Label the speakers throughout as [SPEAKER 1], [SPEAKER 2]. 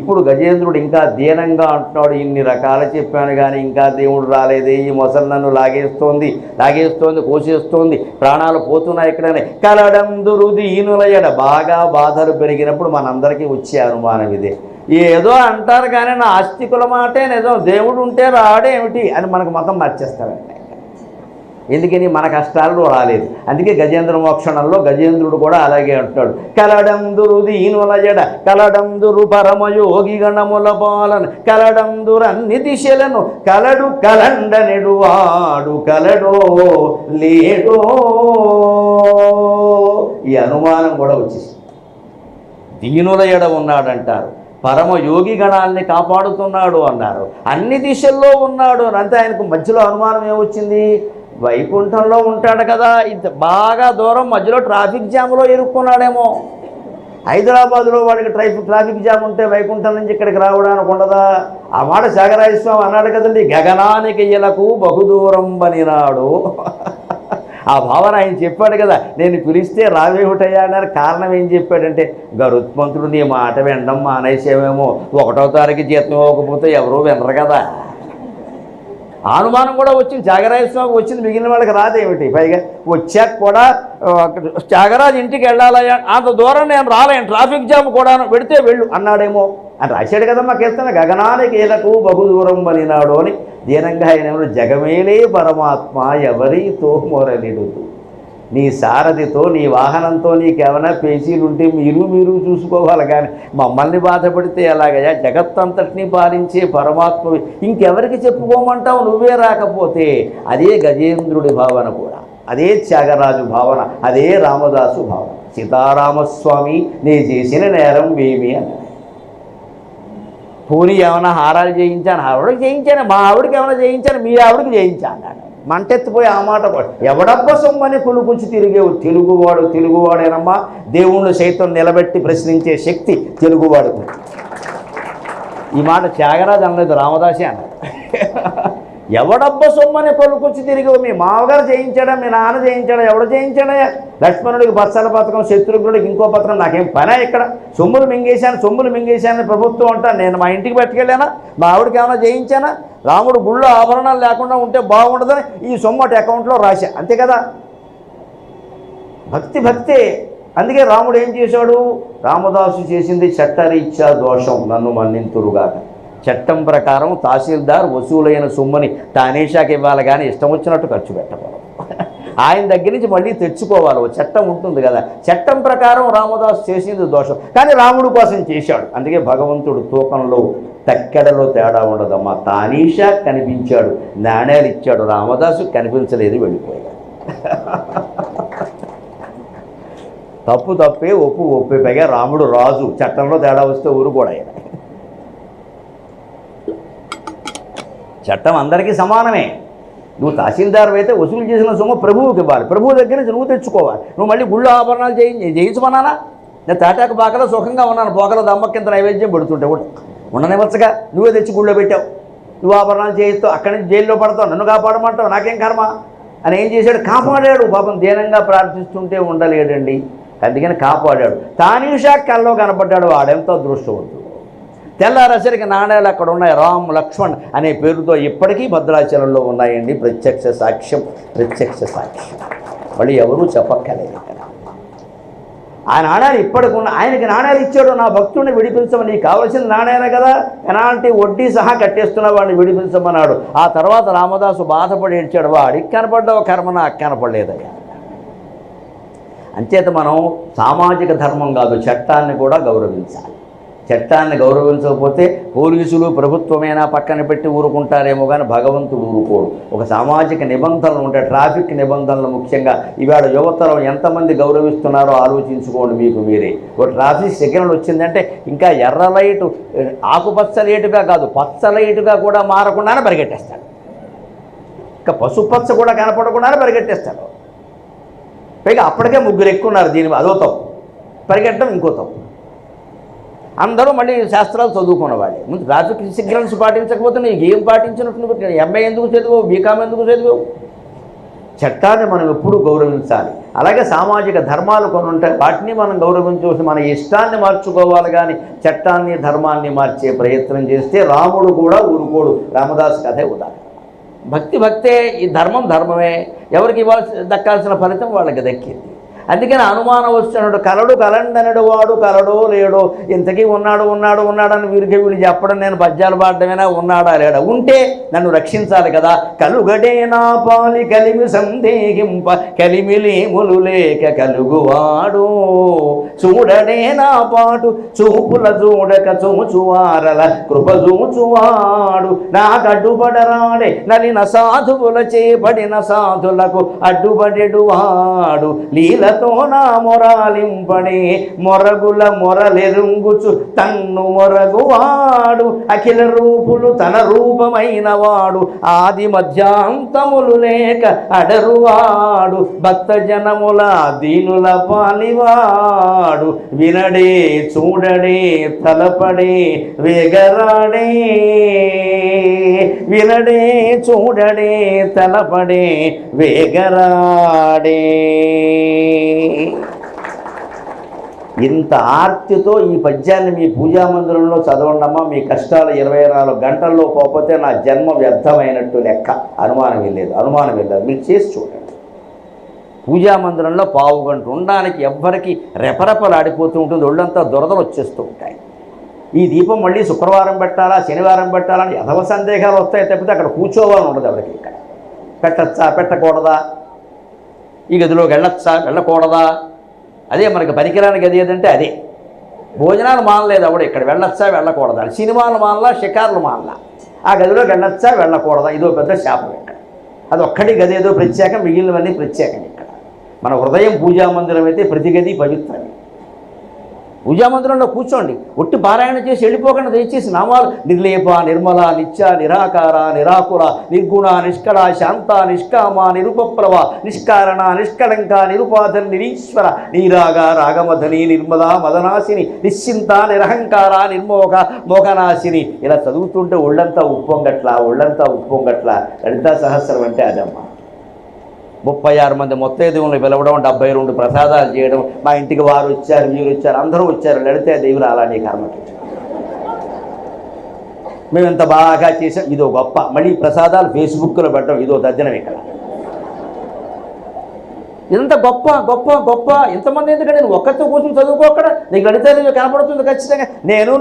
[SPEAKER 1] ఇప్పుడు గజేంద్రుడు ఇంకా దీనంగా అంటున్నాడు, ఇన్ని రకాలు చెప్పాను కానీ ఇంకా దేవుడు రాలేదే, ఈ మొసలు నన్ను లాగేస్తోంది కోసేస్తోంది, ప్రాణాలు పోతున్నాయి ఇక్కడనే. కలడందురు దీనులయడ, బాగా బాధలు పెరిగినప్పుడు మనందరికీ వచ్చే అనుమానం ఇదే. ఏదో అంటారు కానీ నా ఆస్తికుల మాటే నిజం, దేవుడు ఉంటే రాడేమిటి అని మనకు మతం నచ్చేస్తారండి. ఎందుకని మన కష్టాలు రాలేదు. అందుకే గజేంద్ర మోక్షణంలో గజేంద్రుడు కూడా అలాగే అంటున్నాడు, కలడందురు దీనులయడ కలడందురు పరమయోగి గణముల పాలన కలడందురు అన్ని దిశలను కలడు కలండనెడు వాడు కలడో లేడో. ఈ అనుమానం కూడా వచ్చేసింది. దీనుల ఎడ ఉన్నాడంటారు, పరమయోగి గణాల్ని కాపాడుతున్నాడు అన్నారు, అన్ని దిశల్లో ఉన్నాడు అని. అంతే ఆయనకు మధ్యలో అనుమానం ఏమొచ్చింది, వైకుంఠంలో ఉంటాడు కదా, ఇంత బాగా దూరం మధ్యలో ట్రాఫిక్ జామ్లో ఇరుక్కున్నాడేమో. హైదరాబాద్లో వాడికి ట్రాఫిక్ జామ్ ఉంటే వైకుంఠం నుంచి ఇక్కడికి రావడానికి ఉండదా? ఆ మాట త్యాగరాజ స్వామి అన్నాడు కదండి, గగనానికి ఇలకు బహుదూరం బనినాడు. ఆ భావన ఆయన చెప్పాడు కదా, నేను పిలిస్తే రావేమిటయ్యా అన్నారు. కారణం ఏం చెప్పాడంటే, గరుత్మంతుడు నీ మాట వినడం మానేసేమేమో, 1వ తారీఖు జీతం ఇవ్వకపోతే ఎవరూ వినరు కదా. అనుమానం కూడా వచ్చింది, త్యాగరాజ స్వామికి వచ్చింది, మిగిలిన వాళ్ళకి రాదేమిటి. పైగా వచ్చాక కూడా త్యాగరాజు ఇంటికి వెళ్ళాలయ్యా, అంత దూరం నేను రాలేను, ట్రాఫిక్ జామ్ కూడా పెడితే వెళ్ళు అన్నాడేమో అని రాశాడు కదమ్మా కీర్తన. గగనానికి ఏలకు బహుదూరం బలినాడు అని దీనంగా ఆయన జగమేలే పరమాత్మ ఎవరితో మొరలిడుతూ, నీ సారథితో నీ వాహనంతో నీకేమైనా పేచీలుంటే మీరు చూసుకోవాలి కానీ మమ్మల్ని బాధపడితే ఎలాగయ్యా, జగత్తంతటినీ పాలించే పరమాత్మ ఇంకెవరికి చెప్పుకోమంటావు నువ్వే రాకపోతే. అదే గజేంద్రుడి భావన కూడా, అదే త్యాగరాజు భావన, అదే రామదాసు భావన. సీతారామస్వామి నీ చేసిన నేరం ఏమి అన్నాడు. పూని ఏమైనా హారాలు చేయించాను, ఆవిడకి చేయించాను, మా ఆవిడకి ఏమైనా చేయించాను, మీ ఆవిడకి చేయించాను అన్నాడు. మంటెత్తిపోయి ఆ మాట ఎవడబ్బ సొమ్మని కులుకుచి తిరిగేవు. తెలుగువాడేనమ్మా, దేవుణ్ణి సైతం నిలబెట్టి ప్రశ్నించే శక్తి తెలుగువాడు. ఈ మాట త్యాగరాజు అనలేదు, రామదాసే అన్నాడు. ఎవడబ్బ సొమ్మని కొలుకొచ్చి తిరిగేవు, మీ మామగారు చేయించాడా, మీ నాన్న చేయించాడా, ఎవడు చేయించాడా? లక్ష్మణుడికి బత్సాల పథకం, శత్రుఘ్నుడికి ఇంకో పథకం, నాకేం పనా ఇక్కడ? సొమ్ములు మింగేశాను ప్రభుత్వం అంటా, నేను మా ఇంటికి పట్టుకెళ్ళానా, మా ఆవిడకి ఏమైనా చేయించానా? రాముడు గుళ్ళో ఆభరణాలు లేకుండా ఉంటే బాగుండదని ఈ సొమ్మటి అకౌంట్లో రాశా, అంతే కదా. భక్తే. అందుకే రాముడు ఏం చేశాడు, రామదాసు చేసింది చట్టరీత్యా దోషం, నన్ను మన్నింతురుగాక. చట్టం ప్రకారం తహసీల్దార్ వసూలైన సొమ్ముని తానేషాకి ఇవ్వాలి కానీ ఇష్టం వచ్చినట్టు ఖర్చు పెట్టకూడదు. ఆయన దగ్గర నుంచి మళ్ళీ తెచ్చుకోవాలి, ఓ చట్టం ఉంటుంది కదా. చట్టం ప్రకారం రామదాసు చేసింది దోషం, కానీ రాముడు కోసం చేశాడు. అందుకే భగవంతుడు తూకంలో తక్కెడలో తేడా ఉండదమ్మా. తానీషా కనిపించాడు, నాణ్యాలు ఇచ్చాడు, రామదాసు కనిపించలేదు, వెళ్ళిపోయాడు. తప్పే, ఒప్పే. పైగా రాముడు రాజు, చట్టంలో తేడా వస్తే ఊరుకోడు ఆయన. చట్టం అందరికీ సమానమే. నువ్వు తహసీల్దార్ అయితే వసూలు చేసిన సొమ్ము ప్రభువుకి ఇవ్వాలి, ప్రభువు దగ్గర నుంచి నువ్వు తెచ్చుకోవాలి. నువ్వు మళ్ళీ గుళ్ళో ఆభరణాలు చేయించమన్నానా? నేను తాటాకు బాకలో సుఖంగా ఉన్నాను, పోకలో దమ్మకింత నైవేద్యం పెడుతుంటే కూడా ఉండనివ్వచ్చుగా. నువ్వే తెచ్చి గుళ్ళో పెట్టావు, నువ్వు ఆభరణాలు చేయిస్తావు, అక్కడి నుంచి జైల్లో పడతావు, నన్ను కాపాడమంటావు, నాకేం కర్మ అని ఏం చేశాడు, కాపాడాడు. పాపం దీనంగా ప్రార్థిస్తుంటే ఉండలేడండి, అందుకని కాపాడాడు. తానీషా కల్లో కనపడ్డాడు, వాడెంతో అదృష్టవంతుడు. తెల్లారసరికి నాణ్యాలు అక్కడ ఉన్నాయి, రామ్ లక్ష్మణ్ అనే పేరుతో ఇప్పటికీ భద్రాచలంలో ఉన్నాయండి. ప్రత్యక్ష సాక్ష్యం. మళ్ళీ ఎవరూ చెప్పక్కర్లేదు ఇక్కడ. ఆ నాణ్యాలు ఇప్పటికున్న, ఆయనకి నాణ్యాలు ఇచ్చాడు, నా భక్తుడిని విడిపించమని, నీకు కావాల్సిన నాణ్యాలే కదా, ఎలాంటి వడ్డీ సహా కట్టేస్తున్న వాడిని విడిపించమన్నాడు. ఆ తర్వాత రామదాసు బాధపడి ఏడ్చాడు, వాడికి కనపడ్డావు కర్మ, నాకు కనపడలేదయ్యా. అంచేత మనం సామాజిక ధర్మం కాదు, చట్టాన్ని కూడా గౌరవించాలి. చట్టాన్ని గౌరవించకపోతే పోలీసులు ప్రభుత్వమైనా పక్కన పెట్టి ఊరుకుంటారేమో కానీ భగవంతుడు ఊరుకోడు. ఒక సామాజిక నిబంధనలు ఉంటాయి, ట్రాఫిక్ నిబంధనలు ముఖ్యంగా. ఇవాళ యువతరం ఎంతమంది గౌరవిస్తున్నారో ఆలోచించుకోండి మీకు మీరే. ఒక ట్రాఫిక్ సిగ్నల్ వచ్చిందంటే ఇంకా ఎర్ర లైటు ఆకుపచ్చ లైటుగా కాదు, పచ్చ లైటుగా కూడా మారకుండానే పరిగెట్టేస్తాడు. ఇంకా పసుపచ్చ కూడా కనపడకుండానే పరిగెట్టేస్తాడు. పైగా అప్పటికే 3 ఎక్కున్నారు, దీని అదో తప్పు, పరిగెట్టడం ఇంకో తప్పు. అందరూ మళ్ళీ శాస్త్రాలు చదువుకున్న వాళ్ళే. ముందు ట్రాఫిక్ సిగ్నల్స్ పాటించకపోతే నీకు ఏం పాటించినట్టు? ఎంఏ ఎందుకు చదివావు, బీకామ్ ఎందుకు చదివావు? చట్టాన్ని మనం ఎప్పుడూ గౌరవించాలి. అలాగే సామాజిక ధర్మాలు కొన్ని ఉంటాయి, వాటిని మనం గౌరవించవలసి మన ఇష్టాన్ని మార్చుకోవాలి. కానీ చట్టాన్ని ధర్మాన్ని మార్చే ప్రయత్నం చేస్తే రాముడు కూడా ఊరుకోడు. రామదాస్ కథే ఉదాహరణ. భక్తే, ఈ ధర్మం ధర్మమే, ఎవరికి దక్కాల్సిన ఫలితం వాళ్ళకి దక్కింది. అందుకని అనుమానం వస్తున్నాడు, కలండనడు వాడు కలడో లేడో, ఇంతకీ ఉన్నాడని వీళ్ళు చెప్పడం, నేను పద్యాలు పాడటమేనా, ఉన్నాడా లేడా, ఉంటే నన్ను రక్షించాలి కదా. కలుగడే నా పాలి కలిమి సందేహింప కలిమిలేములు లేక కలుగువాడు, చూడడే నా పాటు చూపుల చూడక చూచువారల కృప చూచువాడు, నాకడ్డుపడరాడే నలిన సాధువుల చేపడిన సాధులకు అడ్డుపడెడు వాడు, లీల నా మొరాలింపడే మొరగుల మొరలెరుంగుచు తన్ను మొరగువాడు, అఖిల రూపులు తన రూపమైన వాడు, ఆది మధ్యాంతములు లేక అడరువాడు, భక్త జనముల దీనుల పాలివాడు, వినడే చూడడే తలపడే వేగరాడే, వినడే చూడడే తలపడే వేగరాడే. ఇంత ఆర్తితో ఈ పద్యాన్ని మీ పూజామందిరంలో చదవండమ్మా. మీ కష్టాలు 24 గంటల్లో పోకపోతే నా జన్మ వ్యర్థమైనట్టు లెక్క. అనుమానం వెళ్ళలేదు. మీరు చేసి చూడండి. పూజామందిరంలో పావు గంట ఉండడానికి ఎవ్వరికి రెపరెపలాడిపోతూ ఉంటుంది, ఒళ్ళంతా దురదలు వచ్చేస్తూ ఉంటాయి. ఈ దీపం మళ్ళీ శుక్రవారం పెట్టాలా, శనివారం పెట్టాలని యథవ సందేహాలు వస్తాయి తప్పితే అక్కడ కూర్చోవాలని ఉండదు ఎవరికి. ఇక్కడ పెట్టచ్చా, పెట్టకూడదా, ఈ గదిలోకి వెళ్ళొచ్చా, వెళ్ళకూడదా, అదే మనకి పనికిరాని గది ఏదంటే అదే. భోజనాలు మానలేదు అప్పుడు, ఇక్కడ వెళ్ళొచ్చా వెళ్ళకూడదా, సినిమాలు మానలా, షికార్లు మానలా, ఆ గదిలోకి వెళ్ళొచ్చా వెళ్ళకూడదా, ఇదో పెద్ద శాపం. ఇక్కడ అది ఒక్కటి గది ఏదో ప్రత్యేకం, మిగిలినవన్నీ ప్రత్యేకం. ఇక్కడ మన హృదయం పూజామందిరం అయితే ప్రతి గది పవిత్రమే. పూజామందిరంలో కూర్చోండి, ఒట్టి పారాయణ చేసి వెళ్ళిపోకుండా దయచేసి నామాలు నిర్లేప నిర్మల నిత్య నిరాకార నిరాకుల నిర్గుణ నిష్కళ శాంత నిష్కామ నిరుపప్లవ నిష్కారణ నిష్కళంక నిరుపాధన నిరీశ్వర నీరాగ రాగమధని నిర్మల మదనాశిని నిశ్చింత నిరహంకార నిర్మోహ మోహనాశిని. ఇలా చదువుతుంటే ఒళ్ళంతా ఉప్పొంగట్ల. లలితా సహస్రం అంటే అదమ్మా. 36 మంది ముత్తైదువులను పిలవడం, 72 ప్రసాదాలు చేయడం, మా ఇంటికి వారు వచ్చారు, వీరు వచ్చారు, అందరూ వచ్చారు, లలితా దేవి అలా నీ కర్మకి మేము ఇంత బాగా చేసాం, ఇదో గొప్ప. మళ్ళీ ప్రసాదాలు ఫేస్బుక్లో పెట్టడం, ఇదో దర్జనం. ఇక్కడ ఇదంతా గొప్ప. ఇంతమంది ఎందుకంటే నేను ఒక్కరితో కూర్చొని చదువుకో, అక్కడ నీకు లలితాదేవి కనపడుతుంది ఖచ్చితంగా.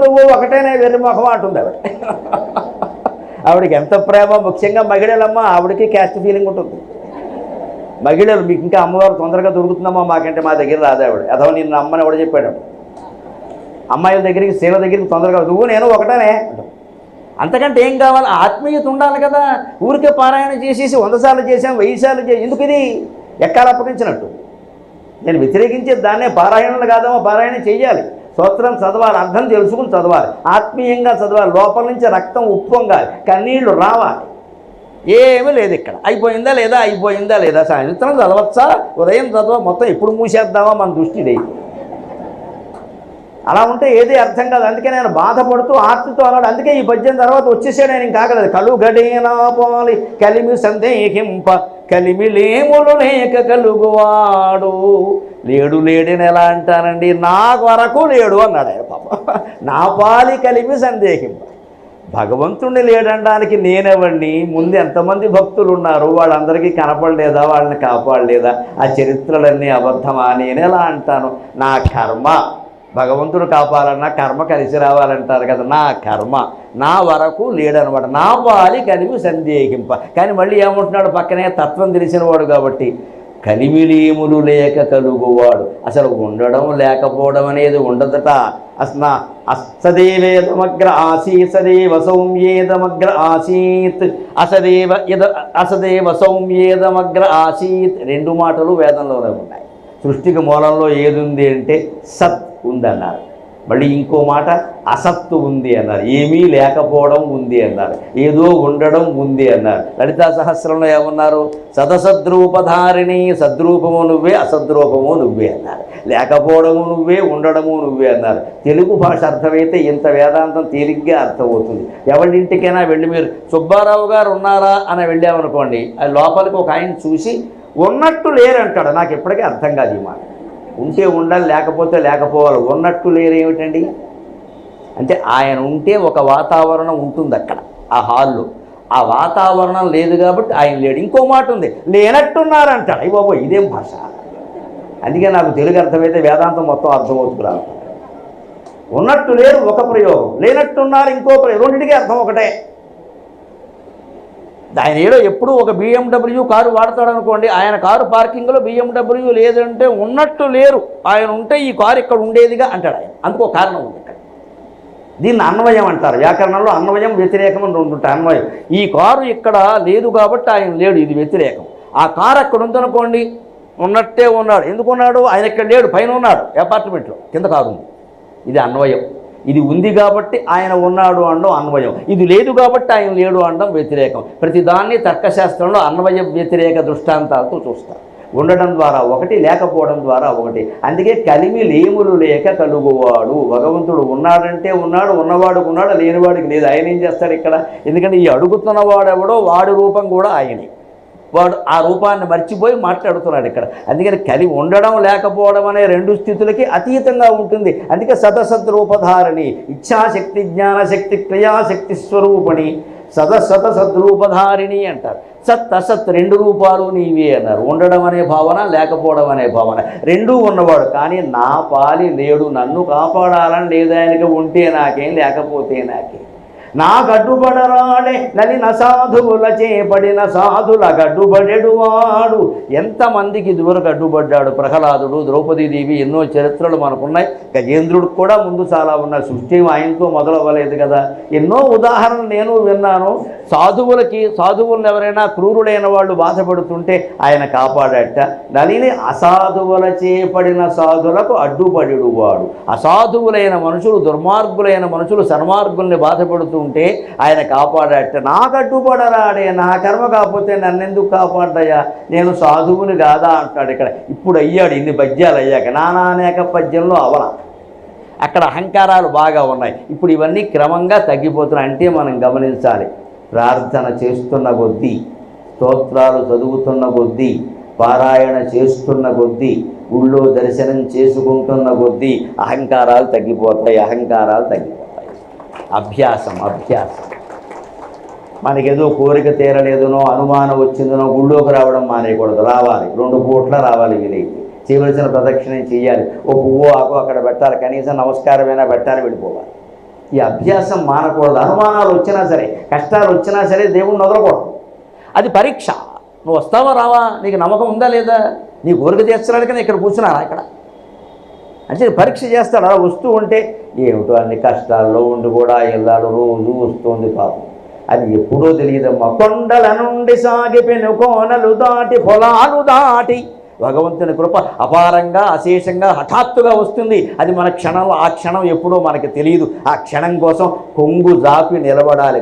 [SPEAKER 1] నువ్వు ఒకటేనే వెర్రి మొహం అంటుంది ఆవిడ. ఆవిడకి ఎంత ప్రేమ, ముఖ్యంగా మహిళలమ్మ, ఆవిడకి క్యాస్ట్ ఫీలింగ్ ఉంటుంది. మహిళలు మీకు ఇంకా అమ్మవారు తొందరగా దొరుకుతుందమ్మా, మాకంటే మా దగ్గర రాదావిడ. అథవా నిన్ను అమ్మని ఎవడ చెప్పాడు, అమ్మాయిల దగ్గరికి సేవ దగ్గరికి తొందరగా నేను ఒకటనే. అంతకంటే ఏం కావాలి, ఆత్మీయత ఉండాలి కదా. ఊరికే పారాయణ చేసేసి 100 సార్లు చేసాం, 1000 సార్లు చేసి ఎందుకు ఇది ఎక్కాలు అప్పగించినట్టు. నేను వ్యతిరేకించేది దాన్నే. పారాయణలు కాదమ్మా, పారాయణ చేయాలి, స్తోత్రం చదవాలి, అర్థం తెలుసుకుని చదవాలి, ఆత్మీయంగా చదవాలి, లోపల నుంచి రక్తం ఉప్పొంగాలి, కన్నీళ్లు రావాలి. ఏమీ లేదు ఇక్కడ. అయిపోయిందా లేదా, సాయంత్రం చదవచ్చా, ఉదయం చదవ, మొత్తం ఎప్పుడు మూసేద్దామా, మన దృష్టి ఇది. అలా ఉంటే ఏది అర్థం కాదు. అందుకే నేను బాధపడుతూ ఆర్తితో అన్నాడు. అందుకే ఈ పద్యం తర్వాత వచ్చేసాడు ఆయన. కాగలదు. కలుగడేనా పాలి కలిమి సందేహింప కలిమిలేములు లేక కలుగువాడు. లేడని ఎలా అంటానండి, నా వరకు లేడు అన్నాడు ఆయన. పాప నా పాలి కలిమి సందేహింప. భగవంతుణ్ణి లేడనడానికి నేనెవడిని, ముందు ఎంతమంది భక్తులు ఉన్నారు, వాళ్ళందరికీ కనపడలేదా, వాళ్ళని కాపాడలేదా, ఆ చరిత్రలన్నీ అబద్ధమా, నేనెలా అంటాను. నా కర్మ, భగవంతుడు కాపాలన్నా కర్మ కలిసి రావాలంటారు కదా, నా కర్మ నా వరకు లేడనమాట. నా వాలి కలిమి సందేహింప. కానీ మళ్ళీ ఏమంటున్నాడు పక్కనే, తత్వం తెలిసినవాడు కాబట్టి, కలిమిలీములు లేక కలుగువాడు. అసలు ఉండడం లేకపోవడం అనేది ఉండదట. అసదేవేదమగ్ర ఆసీత్ సదేవ సౌమ్యేదమగ్ర ఆసీత్ అసదేవ సౌమ్యేదమగ్ర ఆసీత్. 2 మాటలు వేదంలోనే ఉన్నాయి. సృష్టికి మూలంలో ఏది ఉంది అంటే సత్ ఉందన్నారు. మళ్ళీ ఇంకో మాట అసత్తు ఉంది అన్నారు. ఏమీ లేకపోవడం ఉంది అన్నారు. ఏదో ఉండడం ఉంది అన్నారు. లలితా సహస్రంలో ఏమన్నారు, సదసద్రూపధారిణి, సద్రూపము నువ్వే, అసద్రూపము నువ్వే అన్నారు. లేకపోవడము నువ్వే, ఉండడము నువ్వే అన్నారు. తెలుగు భాష అర్థమైతే ఇంత వేదాంతం తేలిగ్గా అర్థమవుతుంది. ఎవరింటికైనా వెళ్ళి మీరు సుబ్బారావు గారు ఉన్నారా అని వెళ్ళామనుకోండి, లోపలికి ఒక ఆయన చూసి ఉన్నట్టు లేరంటాడు. నాకు ఎప్పటికీ అర్థం కాదు ఈ మాట. ఉంటే ఉండాలి, లేకపోతే లేకపోవాలి. ఉన్నట్టు లేరు ఏమిటండి అంటే ఆయన ఉంటే ఒక వాతావరణం ఉంటుంది అక్కడ ఆ హాల్లో. ఆ వాతావరణం లేదు కాబట్టి ఆయన లేడు. ఇంకో మాట ఉంది, లేనట్టున్నారంటాడు. అయ్యి బాబో ఇదేం భాష. అందుకే నాకు తెలుగు అర్థమైతే వేదాంతం మొత్తం అర్థమవుతురాదు. ఉన్నట్టు లేరు ఒక ప్రయోగం, లేనట్టున్నారు ఇంకో ప్రయోగం, రెండింటికి అర్థం ఒకటే. ఆయన ఏదో ఎప్పుడూ ఒక BMW కారు వాడతాడు అనుకోండి, ఆయన కారు పార్కింగ్లో BMW లేదంటే ఉన్నట్టు లేరు, ఆయన ఉంటే ఈ కారు ఇక్కడ ఉండేదిగా అంటాడు ఆయన. అందుకో కారణం ఉంది ఇక్కడ. దీన్ని అన్వయం అంటారు. వ్యాకరణంలో అన్వయం వ్యతిరేకం అని రెండు ఉంటాయి. అన్వయం, ఈ కారు ఇక్కడ లేదు కాబట్టి ఆయన లేడు, ఇది వ్యతిరేకం. ఆ కారు అక్కడ ఉందనుకోండి, ఉన్నట్టే ఉన్నాడు. ఎందుకున్నాడు? ఆయన ఇక్కడ లేడు, పైన ఉన్నాడు అపార్ట్మెంట్లో, కింద కారు ఉంది. ఇది అన్వయం. ఇది ఉంది కాబట్టి ఆయన ఉన్నాడు అనడం అన్వయం, ఇది లేదు కాబట్టి ఆయన లేడు అనడం వ్యతిరేకం. ప్రతిదాన్ని తర్కశాస్త్రంలో అన్వయ వ్యతిరేక దృష్టాంతాలతో చూస్తారు. ఉండడం ద్వారా ఒకటి, లేకపోవడం ద్వారా ఒకటి. అందుకే కలిమి లేములు లేక కలుగువాడు. భగవంతుడు ఉన్నాడంటే ఉన్నాడు, ఉన్నవాడికి ఉన్నాడు, లేనివాడికి లేదు. ఆయన ఏం చేస్తాడు ఇక్కడ? ఎందుకంటే ఈ అడుగుతున్నవాడెవడో వాడి రూపం కూడా ఆయనే. వాడు ఆ రూపాన్ని మర్చిపోయి మాట్లాడుతున్నాడు ఇక్కడ. అందుకని కలిగి ఉండడం లేకపోవడం అనే రెండు స్థితులకి అతీతంగా ఉంటుంది. అందుకే సతసత్ రూపధారిణి, ఇచ్ఛాశక్తి జ్ఞానశక్తి క్రియాశక్తి స్వరూపిణి, సతసత సద్రూపధారిణి అంటారు. సత్ అసత్ రెండు రూపాలు నీవే అన్నారు. ఉండడం అనే భావన, లేకపోవడం అనే భావన, రెండూ ఉన్నవాడు. కానీ నా పాలి లేడు, నన్ను కాపాడాలని లేదు ఆయనకి. ఉంటే నాకేం, లేకపోతే నాకేం. నా గడ్డుబడరాడే నలిన సాధువుల చేపడిన సాధుల గడ్డుబడెడువాడు. ఎంతమందికి ఇదివరకు అడ్డుపడ్డాడు ప్రహ్లాదుడు, ద్రౌపదీదేవి, ఎన్నో చరిత్రలు మనకున్నాయి. గజేంద్రుడికి కూడా ముందు చాలా ఉన్నాయి. సృష్టి ఆయనతో మొదలవ్వలేదు కదా. ఎన్నో ఉదాహరణలు నేను విన్నాను. సాధువులను ఎవరైనా క్రూరులైన వాళ్ళు బాధపడుతుంటే ఆయన కాపాడట. నలిని అసాధువుల చేపడిన సాధులకు అడ్డుపడెడువాడు. అసాధువులైన మనుషులు, దుర్మార్గులైన మనుషులు సన్మార్గుల్ని బాధపడుతూ ఉంటే ఆయన కాపాడట. నాకు అడ్డుపడరాడే, నా కర్మ కాకపోతే నన్నెందుకు కాపాడ్డాయా, నేను సాధువుని కాదా అంటాడు ఇక్కడ. ఇప్పుడు అయ్యాడు ఇన్ని పద్యాలు అయ్యాక. నానానేక పద్యంలో అవల అక్కడ అహంకారాలు బాగా ఉన్నాయి. ఇప్పుడు ఇవన్నీ క్రమంగా తగ్గిపోతున్నాయి. అంటే మనం గమనించాలి. ప్రార్థన చేస్తున్న కొద్దీ, స్తోత్రాలు చదువుతున్న కొద్దీ, పారాయణ చేస్తున్న కొద్దీ, ఊళ్ళో దర్శనం చేసుకుంటున్న కొద్దీ అహంకారాలు తగ్గిపోతాయి. అభ్యాసం. మనకేదో కోరిక తీరలేదనో, అనుమానం వచ్చిందనో గుళ్ళోకి రావడం మానేయకూడదు. రావాలి, 2 పూట్ల రావాలి. వీలైతే చేయవలసిన ప్రదక్షిణం చేయాలి. ఓ పువ్వు ఆకు అక్కడ పెట్టాలి, కనీసం నమస్కారమైనా పెట్టాలి, వెళ్ళిపోవాలి. ఈ అభ్యాసం మానకూడదు. అనుమానాలు వచ్చినా సరే, కష్టాలు వచ్చినా సరే దేవుణ్ణి వదలకూడదు. అది పరీక్ష. నువ్వు వస్తావా రావా, నీకు నమ్మకం ఉందా లేదా, నీ కోరిక తీర్చడానికి ఇక్కడ కూర్చున్నారా ఇక్కడ అంటే పరీక్ష చేస్తాడు. అలా వస్తూ ఉంటే ఏమిటో అన్ని కష్టాల్లో ఉండి కూడా వెళ్ళాడు, రోజు వస్తుంది పాపం. అది ఎప్పుడో తెలియదమ్మా. కొండల నుండి సాగి పెనుకోనలు దాటి పొలాలు దాటి భగవంతుని కృప అపారంగా, అశేషంగా, హఠాత్తుగా వస్తుంది. అది మన క్షణంలో, ఆ క్షణం ఎప్పుడో మనకి తెలియదు. ఆ క్షణం కోసం కొంగు జాపి నిలబడాలి.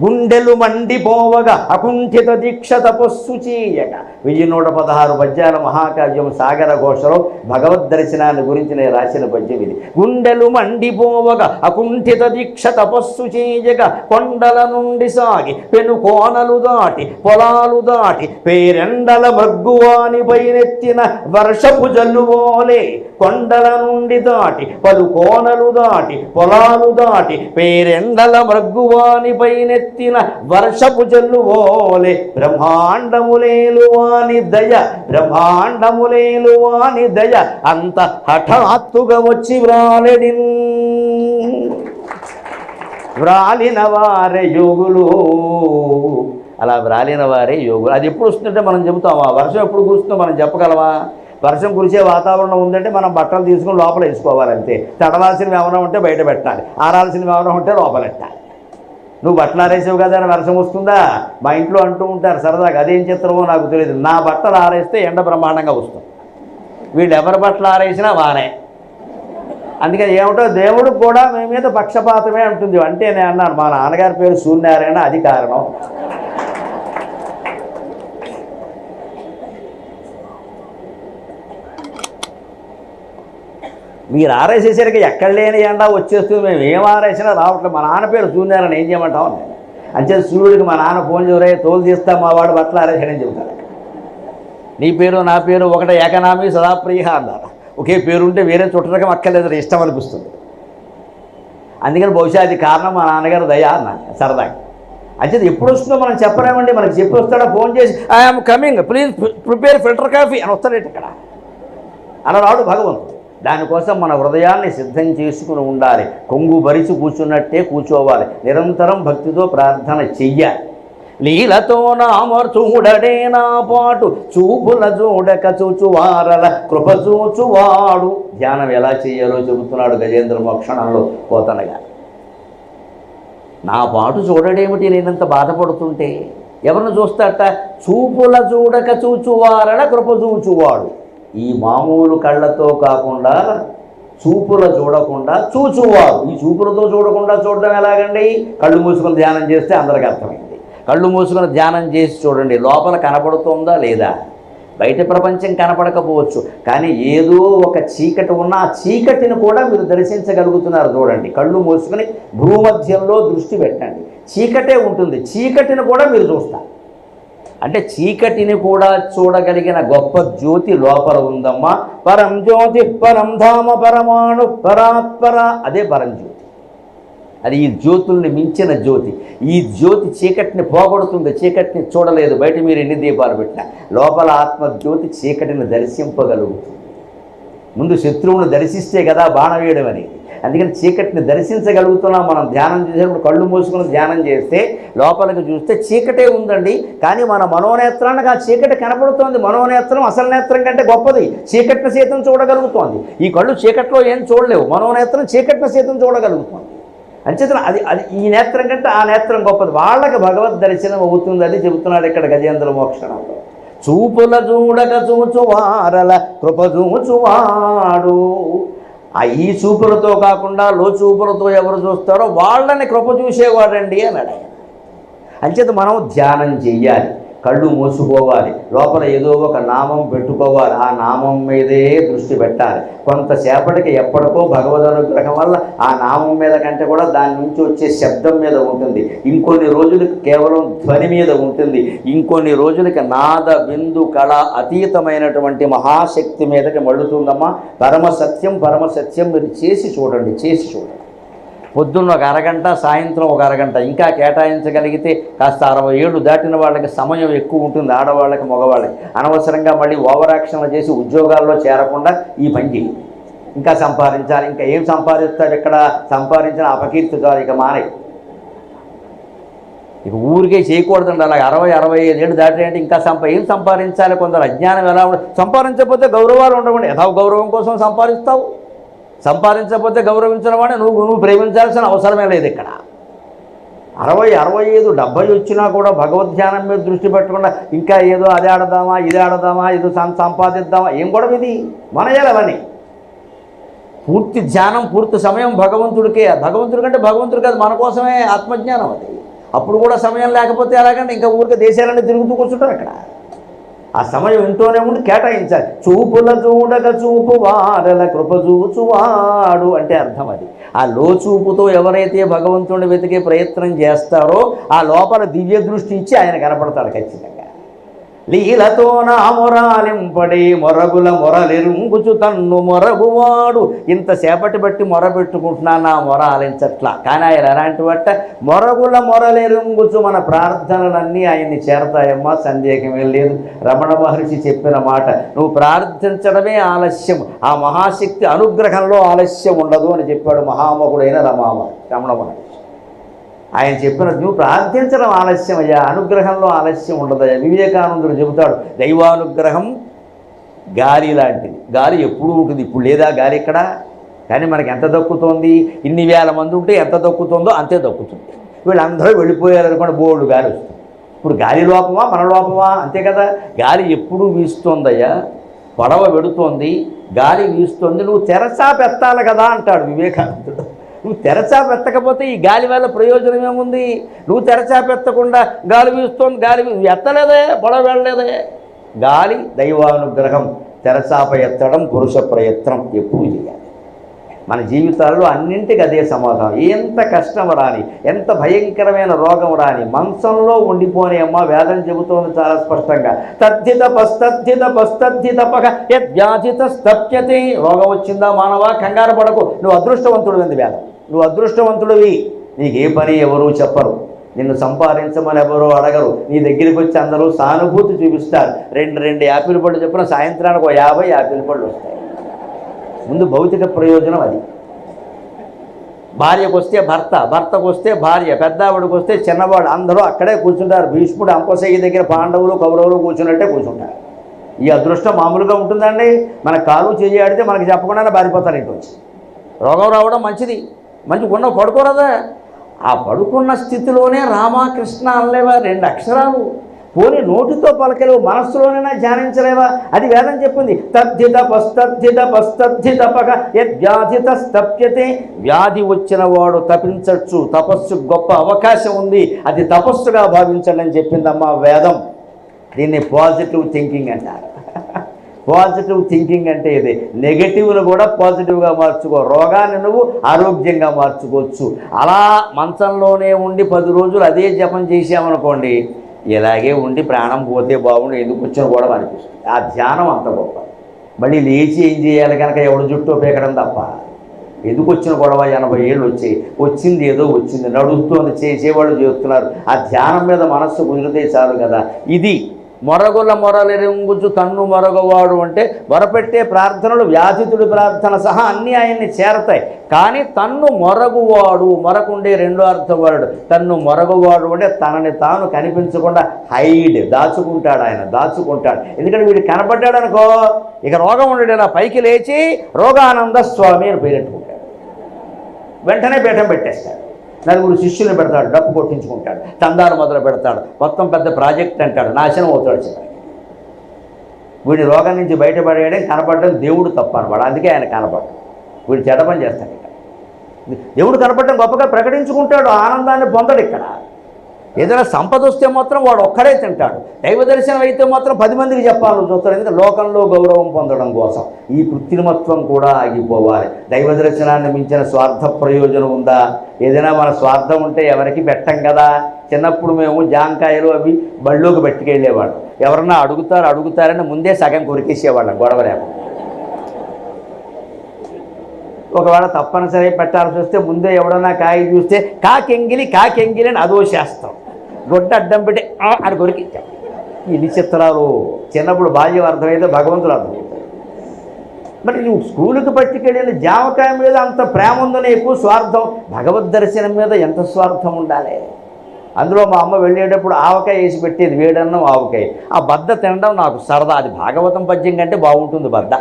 [SPEAKER 1] గుండెలు మండిపోవగా అకుంఠిత దీక్ష తపస్సు చేయక. 1116 పద్యాల మహాకావ్యం సాగర ఘోషలో భగవద్ దర్శనాన్ని గురించి నేను రాసిన పద్యం ఇది. గుండెలు మండిపోవగా అకుంఠిత దీక్ష తపస్సు చేయక, కొండల నుండి సాగి పెను కోనలు దాటి పొలాలు దాటి, పేరెండల మగ్గువాని పైనెత్తిన వర్షపు జల్లువోలే. కొండల నుండి దాటి పలు కోనలు దాటి పొలాలు దాటి, పేరెండల మగ్గువాని పైనెత్తిన వర్షపు జల్లువోలే. బ్రహ్మాండములేలువాని దయ అంత హఠాత్తుగా వచ్చి వ్రాలిన వారే యోగులు. అలా వ్రాలిన వారే యోగులు. అది ఎప్పుడు వస్తుందంటే మనం చెబుతామా? వర్షం ఎప్పుడు కురుస్తుందో మనం చెప్పగలమా? వర్షం కురిసే వాతావరణం ఉందంటే మనం బట్టలు తీసుకుని లోపల వేసుకోవాలంతే. తడవాల్సినవి ఏమైనా ఉంటే బయట పెట్టాలి, ఆరాల్సినవి ఏమైనా ఉంటే లోపల పెట్టాలి. నువ్వు బట్టలు ఆరేసావు కదా అని వర్షం వస్తుందా? మా ఇంట్లో అంటూ ఉంటారు సరదాగా, అదేం చిత్రమో నాకు తెలియదు. నా బట్టలు ఆరేస్తే ఎండ బ్రహ్మాండంగా వస్తుంది, వీళ్ళు ఎవరి బట్టలు ఆరేసినా వానే. అందుకని ఏమిటో దేవుడు కూడా మీ మీద పక్షపాతమే ఉంటుంది. అంటే నేను అన్నాను, మా నాన్నగారి పేరు సూర్యనారాయణ, అది కారణం. మీరు ఆరేసేసరికి ఎక్కడ లేని ఎండా వచ్చేస్తుంది. మేము ఏం ఆరేసినా రావట్లేదు. మా నాన్న పేరు సూర్యనారాయణ, ఏం చేయమంటావు? అంతే సూర్యుడికి మా నాన్న ఫోన్ చేయరే తోలు తీస్తా మా వాడు బట్టలు ఆరేసాడని చెబుతాడు. నీ పేరు నా పేరు ఒకటే ఏకనామీ సదాప్రియ అన్నారు. ఒకే పేరుంటే వేరే చుట్టరకం అక్కర్లేదు, ఇష్టం అనిపిస్తుంది. అందుకని బహుశా అది కారణం మా నాన్నగారు దయ అన్నాను సరదాగా. అంటే ఎప్పుడు వస్తుందో మనం చెప్పలేమండి. మనకి చెప్పి వస్తాడో ఫోన్ చేసి I'm coming please prepare filter coffee అని వస్తాడేంటి ఇక్కడ. అలా రాడు భగవంతుడు. దానికోసం మన హృదయాన్ని సిద్ధం చేసుకుని ఉండాలి. కొంగు బరిచి కూర్చున్నట్టే కూర్చోవాలి. నిరంతరం భక్తితో ప్రార్థన చెయ్యాలి. లీలతో నామర్చూడడే నా పాటు చూపుల చూడక చూచువారల కృప చూచువాడు. ధ్యానం ఎలా చేయాలో చెబుతున్నాడు గజేంద్ర మోక్షణంలో పోతనగా. నా పాటు చూడడేమిటి నేనంత బాధపడుతుంటే? ఎవరిని చూస్తాట? చూపుల చూడక చూచువారల కృప చూచువాడు. ఈ మామూలు కళ్ళతో కాకుండా చూపుల చూడకుండా చూచువాడు. ఈ చూపులతో చూడకుండా చూడడం ఎలాగండి? కళ్ళు మూసుకొని ధ్యానం చేస్తే అందరికీ అర్థమైంది. కళ్ళు మూసుకొని ధ్యానం చేసి చూడండి, లోపల కనపడుతుందా లేదా? బయట ప్రపంచం కనపడకపోవచ్చు, కానీ ఏదో ఒక చీకటి ఉన్న ఆ చీకటిని కూడా మీరు దర్శించగలుగుతున్నారు. చూడండి, కళ్ళు మూసుకొని భూమధ్యంలో దృష్టి పెట్టండి, చీకటే ఉంటుంది, చీకటిని కూడా మీరు చూస్తారు. అంటే చీకటిని కూడా చూడగలిగిన గొప్ప జ్యోతి లోపల ఉందమ్మా. పరం జ్యోతి పరం ధామ పరమాణు పరాత్పర, అదే పరం జ్యోతి. అది ఈ జ్యోతుల్ని మించిన జ్యోతి. ఈ జ్యోతి చీకటిని పోగొడుతుంది. చీకటిని చూడలేదు, బయట మీరు ఎన్ని దీపాలు పెట్టినా లోపల ఆత్మజ్యోతి చీకటిని దర్శింపగలుగుతుంది. ముందు శత్రువును దర్శిస్తే కదా బాణ వేయడం అనేది. అందుకని చీకటిని దర్శించగలుగుతున్నాం మనం. ధ్యానం చేసేటప్పుడు కళ్ళు మూసుకుని ధ్యానం చేస్తే లోపలికి చూస్తే చీకటే ఉందండి, కానీ మన మనోనేత్రానికి ఆ చీకటి కనపడుతోంది. మనోనేత్రం అసలు నేత్రం కంటే గొప్పది, చీకటిని సైతం చూడగలుగుతోంది. ఈ కళ్ళు చీకట్లో ఏం చూడలేవు, మనోనేత్రం చీకటిని సైతం చూడగలుగుతోంది. అంచేతన అది ఈ నేత్రం కంటే ఆ నేత్రం గొప్పది. వాళ్ళకి భగవద్ దర్శనం అవుతుంది. అది చెబుతున్నాడు ఇక్కడ గజేంద్ర మోక్షణంలో. చూపుల చూడక చూచువారల కృప చూచువాడు. ఈ చూపులతో కాకుండా లో చూపులతో ఎవరు చూస్తారో వాళ్ళని కృప చూసేవాడండి అన్నాడు ఆయన. అంచేత మనం ధ్యానం చెయ్యాలి, కళ్ళు మూసుకోవాలి, లోపల ఏదో ఒక నామం పెట్టుకోవాలి, ఆ నామం మీదే దృష్టి పెట్టాలి. కొంతసేపటికి ఎప్పటికో భగవద్ అనుగ్రహం వల్ల ఆ నామం మీద కంటే కూడా దాని నుంచి వచ్చే శబ్దం మీద ఉంటుంది. ఇంకొన్ని రోజులకి కేవలం ధ్వని మీద ఉంటుంది. ఇంకొన్ని రోజులకి నాద బిందు కళ అతీతమైనటువంటి మహాశక్తి మీదకి మళ్ళుతుందమ్మా. పరమసత్యం పరమసత్యం మీరు చేసి చూడండి, చేసి చూడండి. పొద్దున్న ఒక అరగంట, సాయంత్రం ఒక అరగంట ఇంకా కేటాయించగలిగితే కాస్త 60 ఏళ్ళు దాటిన వాళ్ళకి సమయం ఎక్కువ ఉంటుంది, ఆడవాళ్ళకి మగవాళ్ళకి. అనవసరంగా మళ్ళీ ఓవర్ యాక్షన్లు చేసి ఉద్యోగాల్లో చేరకుండా ఈ పని చేయి. ఇంకా సంపాదించాలి, ఇంకా ఏం సంపాదిస్తారు? ఇక్కడ సంపాదించిన అపకీర్తి చాలు, ఇక మానే. ఇక ఊరికే చేయకూడదండి. అలాగే 60-65 ఏళ్ళు దాటినంటే ఇంకా ఏం సంపాదించాలి? కొందరు అజ్ఞానం ఎలా ఉండదు. సంపాదించకపోతే గౌరవాలు ఉండవండి. యథా గౌరవం కోసం సంపాదిస్తావు. సంపాదించకపోతే గౌరవించిన వాడిని నువ్వు ప్రేమించాల్సిన అవసరమే లేదు. ఇక్కడ 60, 65, 70 వచ్చినా కూడా భగవద్ధ్యానం మీద దృష్టి పెట్టకుండా ఇంకా ఏదో అది ఆడదామా ఇది ఆడదామా ఇది సంపాదిద్దామా, ఏం గొడవ ఇది? మనయాలవని పూర్తి ధ్యానం పూర్తి సమయం భగవంతుడికే. భగవంతుడి కంటే భగవంతుడు కాదు, మన కోసమే ఆత్మజ్ఞానం అది. అప్పుడు కూడా సమయం లేకపోతే ఎలాగంటే ఇంకా ఊరికే దేశాలన్నీ తిరుగుతూ కూర్చుంటారు. అక్కడ ఆ సమయం ఇంట్లోనే ఉండి కేటాయించాలి. చూపుల చూడక చూపు వారల కృప చూచువాడు అంటే అర్థం అది. ఆ లోచూపుతో ఎవరైతే భగవంతుడిని వెతికే ప్రయత్నం చేస్తారో ఆ లోపల దివ్య దృష్టి ఇచ్చి ఆయన కనపడతాడు ఖచ్చితంగా. లీలతో నా మొరాలింపడి మొరగుల మొరలెరుంగుచు తన్ను మొరగువాడు. ఇంతసేపటి బట్టి మొర పెట్టుకుంటున్నా, నా మొర ఆలించట్లా. కానీ ఆయన ఎలాంటి బట్ట మొరగుల మొరలెరుంగుచు. మన ప్రార్థనలన్నీ ఆయన్ని చేరతాయమ్మా, సందేహమే లేదు. రమణ మహర్షి చెప్పిన మాట, నువ్వు ప్రార్థించడమే ఆలస్యం, ఆ మహాశక్తి అనుగ్రహంలో ఆలస్యం ఉండదు అని చెప్పాడు మహామకుడైన రమణ మహర్షి. ఆయన చెప్పిన నువ్వు ప్రార్థించడం ఆలస్యం అయ్యా, అనుగ్రహంలో ఆలస్యం ఉండదయ్యా. వివేకానందుడు చెబుతాడు, దైవానుగ్రహం గాలి లాంటిది. గాలి ఎప్పుడూ ఉంటుంది. ఇప్పుడు లేదా గాలి ఇక్కడ? కానీ మనకి ఎంత దక్కుతోంది? ఇన్ని వేల మంది ఉంటే ఎంత దక్కుతుందో అంతే దక్కుతుంది. వీళ్ళందరూ వెళ్ళిపోయారు అనుకోండి, బోర్డు గాలి వస్తుంది. ఇప్పుడు గాలి లోపమా మన లోపమా? అంతే కదా. గాలి ఎప్పుడూ వీస్తోందయ్యా, పడవ వెడుతోంది, గాలి వీస్తోంది, నువ్వు తెరచా పెట్టాలి కదా అంటాడు వివేకానందుడు. నువ్వు తెరచా పెట్టకపోతే ఈ గాలి వల్ల ప్రయోజనం ఏముంది? నువ్వు తెరచా పెట్టకుండా గాలి వీస్తోంది, గాలి ఎత్తలేదే, పడవ వెళ్ళలేదే. గాలి దైవానుగ్రహం, తెరచాప ఎత్తడం పురుష ప్రయత్నం ఎప్పుడు చేయాలి. మన జీవితాల్లో అన్నింటికి అదే సమాధానం. ఎంత కష్టం రాని, ఎంత భయంకరమైన రోగం రాని మంచంలో ఉండిపోని అమ్మ వేదం చెబుతోంది చాలా స్పష్టంగా. తద్ధిత పస్తద్ధిత పస్తద్ధితపక యద్వ్యాధిత స్తప్యతే. రోగం వచ్చిందా మానవా, కంగారు పడకు, నువ్వు అదృష్టవంతుడు అంది వేదం. నువ్వు అదృష్టవంతుడివి, నీకు ఏ పని ఎవరూ చెప్పరు, నిన్ను సంపాదించమని ఎవరో అడగరు, నీ దగ్గరికి వచ్చి అందరూ సానుభూతి చూపిస్తారు. రెండు యాపిల్ పళ్ళు చెప్పిన సాయంత్రానికి 50 యాపిల్ పళ్ళు వస్తాయి. ముందు భౌతిక ప్రయోజనం అది. భార్యకు వస్తే భర్త, భర్తకు వస్తే భార్య, పెద్దావిడికి వస్తే చిన్నవాడు, అందరూ అక్కడే కూర్చుంటారు. భీష్ముడు అంపశయ్య దగ్గర పాండవులు కౌరవులు కూర్చున్నట్టే కూర్చుంటారు. ఈ అదృష్టం మామూలుగా ఉంటుందండి. మన కాలు చేయి ఆడితే మనకి చెప్పకుండానే బారిపోతారు. ఇంటి వచ్చి రోగం రావడం మంచిది, మంచి ఉన్న పడుకోరదా. ఆ పడుకున్న స్థితిలోనే రామకృష్ణ అనలేవా, 2 అక్షరాలు. పోనీ నోటితో పలకలేవు, మనస్సులోనైనా ధ్యానించలేవా? అది వేదం చెప్పింది. తద్ధిత పస్తద్ధిత పస్తద్ధితపక యద్వ్యాధిత స్తప్యతే. వ్యాధి వచ్చిన వాడు తపించచ్చు, తపస్సు గొప్ప అవకాశం ఉంది, అది తపస్సుగా భావించండి అని చెప్పిందమ్మా వేదం. దీన్ని పాజిటివ్ థింకింగ్ అంటారు. పాజిటివ్ థింకింగ్ అంటే ఇది. నెగటివ్ను కూడా పాజిటివ్గా మార్చుకో, రోగాన్ని నువ్వు ఆరోగ్యంగా మార్చుకోవచ్చు. అలా మంచంలోనే ఉండి 10 రోజులు అదే జపం చేసామనుకోండి, ఇలాగే ఉండి ప్రాణం పోతే బాగుండు, ఎందుకు వచ్చిన కూడా అనిపిస్తుంది. ఆ ధ్యానం అంత గొప్ప. మళ్ళీ లేచి ఏం చేయాలి కనుక ఎవడు జుట్టు పీకడం తప్ప. ఎందుకు వచ్చిన గొడవ, 80 ఏళ్ళు వచ్చాయి, వచ్చింది ఏదో వచ్చింది, నడుస్తుంది, చేసేవాళ్ళు చేస్తున్నారు. ఆ ధ్యానం మీద మనస్సు కుదిరితే చాలు కదా. ఇది మొరగుల మొరలెరుంగుచు తన్ను మొరగవాడు అంటే మొరపెట్టే ప్రార్థనలు, వ్యాధితుడి ప్రార్థన సహా అన్నీ ఆయన్ని చేరతాయి. కానీ తన్ను మొరగువాడు, మొరకుండే 2వ అర్థం వాడు. తన్ను మొరగువాడు అంటే తనని తాను కనిపించకుండా హైడ్, దాచుకుంటాడు. ఆయన దాచుకుంటాడు. ఎందుకంటే వీడు కనపడ్డాడు అనుకో, ఇక రోగం ఉండేలా పైకి లేచి రోగానంద స్వామి అని పేరెట్టుకుంటాడు. వెంటనే పీఠం పెట్టేస్తాడు. 4 శిష్యులను పెడతాడు, డప్పు కొట్టించుకుంటాడు, చందాలు మొదలు పెడతాడు, మొత్తం పెద్ద ప్రాజెక్ట్ అంటాడు, నాశనం అవుతాడు చివరికి. వీడి రోగం నుంచి బయటపడేయడం, కనపడడం దేవుడు తప్ప అనమాట. అందుకే ఆయన కనపడడం, వీడు చెడ్డ పని చేస్తాడు. ఇక్కడ దేవుడు కనపడడం గొప్పగా ప్రకటించుకుంటాడు, ఆనందాన్ని పొందడు. ఇక్కడ ఏదైనా సంపద వస్తే మాత్రం వాడు ఒక్కడే తింటాడు. దైవ దర్శనం అయితే మాత్రం 10 మందికి చెప్పాలని చూస్తాడు. ఎందుకంటే లోకంలో గౌరవం పొందడం కోసం. ఈ కృత్రిమత్వం కూడా ఆగిపోవాలి. దైవ దర్శనాన్ని మించిన స్వార్థ ప్రయోజనం ఉందా? ఏదైనా మన స్వార్థం ఉంటే ఎవరికి పెట్టం కదా. చిన్నప్పుడు మేము జాంకాయలు అవి బళ్ళోకి పట్టుకెళ్ళేవాళ్ళం. ఎవరన్నా అడుగుతారని ముందే సగం కొరికేసేవాళ్ళం గొడవ లేకుండా. ఒకవేళ తప్పనిసరి పెట్టాల్సి వస్తే ముందే ఎవడన్నా కాయ చూస్తే కాకెంగిలి అని అదో శాస్త్రం, గొడ్డ అడ్డం పెట్టి అని కొరికించాం. ఇది చిత్రాలు. చిన్నప్పుడు బాల్యం అర్థమైతే భగవంతుడు అర్థమవుతాడు. మరి నువ్వు స్కూలుకి పట్టుకెళ్ళిన జామకాయ మీద అంత ప్రేమ ఉందని ఎక్కువ స్వార్థం, భగవద్ దర్శనం మీద ఎంత స్వార్థం ఉండాలి. అందులో మా అమ్మ వెళ్ళేటప్పుడు ఆవకాయ వేసి పెట్టేది, వేడన్నం ఆవకాయ. ఆ బద్ద తినడం నాకు సరదా. అది భాగవతం పద్యం కంటే బాగుంటుంది బద్ద.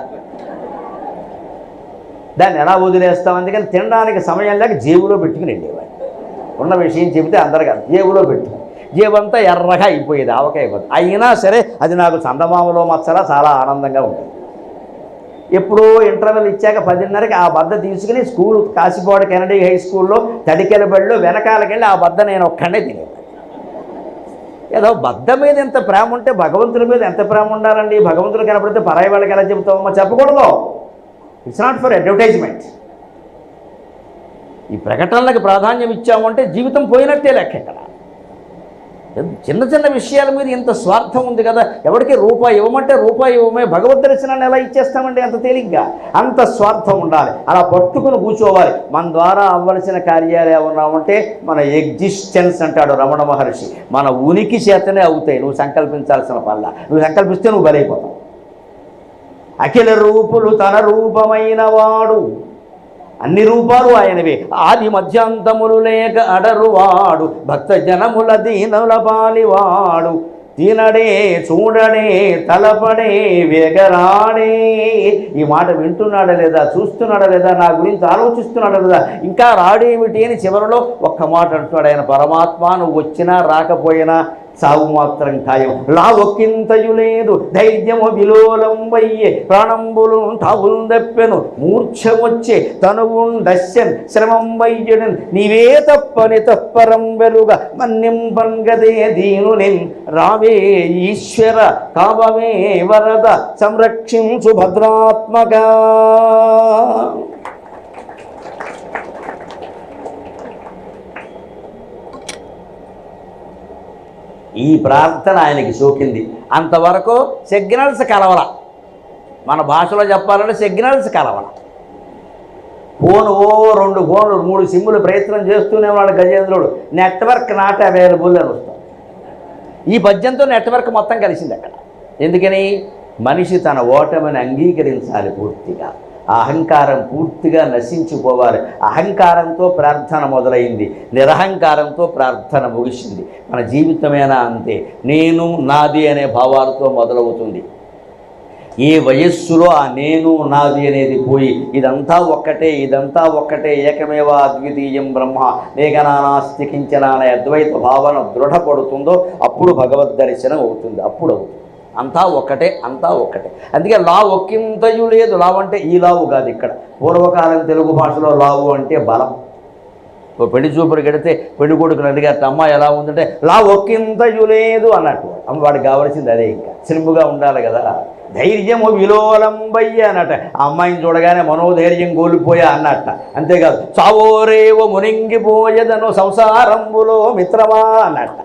[SPEAKER 1] దాన్ని ఎలా వదిలేస్తాం? అందుకని తినడానికి సమయం లేక జేబులో పెట్టుకుని వెళ్ళేవాడు. ఉన్న విషయం చెబితే అందరికీ జేబులో పెట్టుకుని, జేబంతా ఎర్రగా అయిపోయేది ఆవకాయ బద్ద. అయినా సరే అది నాకు చందమామలో మచ్చలా చాలా ఆనందంగా ఉంటుంది. ఎప్పుడో ఇంటర్వెల్ ఇచ్చాక 10:30కి ఆ బద్ద తీసుకుని స్కూల్ కాశీపాడు కెనడీ హై స్కూల్లో తడికెల బడిలో వెనకాలకెళ్ళి ఆ బద్ద నేను ఒక్కడే తినేది. ఏదో బద్ద మీద ఎంత ప్రేమ ఉంటే భగవంతుడి మీద ఎంత ప్రేమ ఉండాలండి. భగవంతుడు కనపడితే పరాయి వాళ్ళకి ఎలా చెబుతామో చెప్పకూడదు. It's not for advertisement. ఈ ప్రకటనలకు ప్రాధాన్యం ఇచ్చామంటే జీవితం పోయినట్టే లెక్క. ఇక్కడ చిన్న చిన్న విషయాల మీద ఇంత స్వార్థం ఉంది కదా. ఎవరికి రూపాయి ఇవ్వమంటే రూపాయి ఇవ్వమే, భగవద్ దర్శనాన్ని ఎలా ఇచ్చేస్తామండి అంత తేలిగ్గా? అంత స్వార్థం ఉండాలి. అలా పట్టుకుని కూర్చోవాలి. మన ద్వారా అవ్వాల్సిన కార్యాలు ఏమన్నామంటే మన ఎగ్జిస్టెన్స్ అంటాడు రమణ మహర్షి. మన ఉనికి చేతనే అవుతాయి, నువ్వు సంకల్పించాల్సిన పనుల. నువ్వు సంకల్పిస్తే నువ్వు బలైపోతావు. అఖిల రూపులు తన రూపమైన వాడు, అన్ని రూపాలు ఆయనవే. ఆది మధ్యాంతములు లేక అడరువాడు, భక్త జనముల దీనుల పాలివాడు. తినడే చూడడే తలపడే వేగరాడే. ఈ మాట వింటున్నాడా లేదా, చూస్తున్నాడా లేదా, నా గురించి ఆలోచిస్తున్నాడా లేదా, ఇంకా రాడేమిటి అని చివరిలో ఒక్క మాట అంటున్నాడు ఆయన. పరమాత్మ నువ్వు వచ్చినా రాకపోయినా సాగు మాత్రం ఖాయం. లావొక్కింతయు లేదు ధైర్యము విలోలం వయ్యే, ప్రాణంబులు తావులు దప్పెను మూర్ఛ వచ్చే, తనువుండశ్యన్ శ్రమం వయ్యడన్ నీవే తప్పని తప్పరం వెలుగ మన్నింపంగదే దీనునిన్. రావే ఈశ్వర కావమే వరద సంరక్షించు భద్రాత్మగా. ఈ ప్రార్థన ఆయనకి సోకింది. అంతవరకు సిగ్నల్స్ కలవల, మన భాషలో చెప్పాలంటే సిగ్నల్స్ కలవల. ఫోన్ 2 ఫోన్లు 3 సిమ్ములు ప్రయత్నం చేస్తూనే వాడు గజేంద్రుడు, నెట్వర్క్ నాట్ అవైలబుల్ అని వస్తాం. ఈ పద్యంతో నెట్వర్క్ మొత్తం కలిసింది అక్కడ. ఎందుకని? మనిషి తన ఓటమిని అంగీకరించాలి పూర్తిగా, ఆ అహంకారం పూర్తిగా నశించిపోవాలి. అహంకారంతో ప్రార్థన మొదలైంది, నిరహంకారంతో ప్రార్థన ముగిసింది. మన జీవితమేనా అంతే, నేను నాది అనే భావాలతో మొదలవుతుంది. ఏ వయస్సులో ఆ నేను నాది అనేది పోయి ఇదంతా ఒక్కటే, ఇదంతా ఒక్కటే, ఏకమేవ అద్వితీయం బ్రహ్మ నేగనానాస్తి కించన అనే అద్వైత భావన దృఢపడుతుందో అప్పుడు భగవద్ దర్శనం అవుతుంది. అప్పుడు అవుతుంది. అంతా ఒక్కటే, అంతా ఒక్కటే. అందుకే లావు ఒక్కింతయు లేదు. లావు అంటే ఈ లావు కాదు. ఇక్కడ పూర్వకాలం తెలుగు భాషలో లావు అంటే బలం. ఓ పెళ్లి చూపులు గడితే పెళ్లి కొడుకుని అడిగారు, అమ్మ ఎలా ఉందంటే లావు ఒక్కింతయు లేదు అన్నట్టు. అమ్మ వాడికి కావలసింది అదే, ఇంకా స్లిమ్గా ఉండాలి కదా. ధైర్యము విలోలంబయ్య అన్నట్ట. ఆ అమ్మాయిని చూడగానే మనోధైర్యం కోల్పోయా అన్నట్ట. అంతేకాదు చావోరేవో మునింగిపోయేదను సంసారంబులో మిత్రమా అన్నట్ట.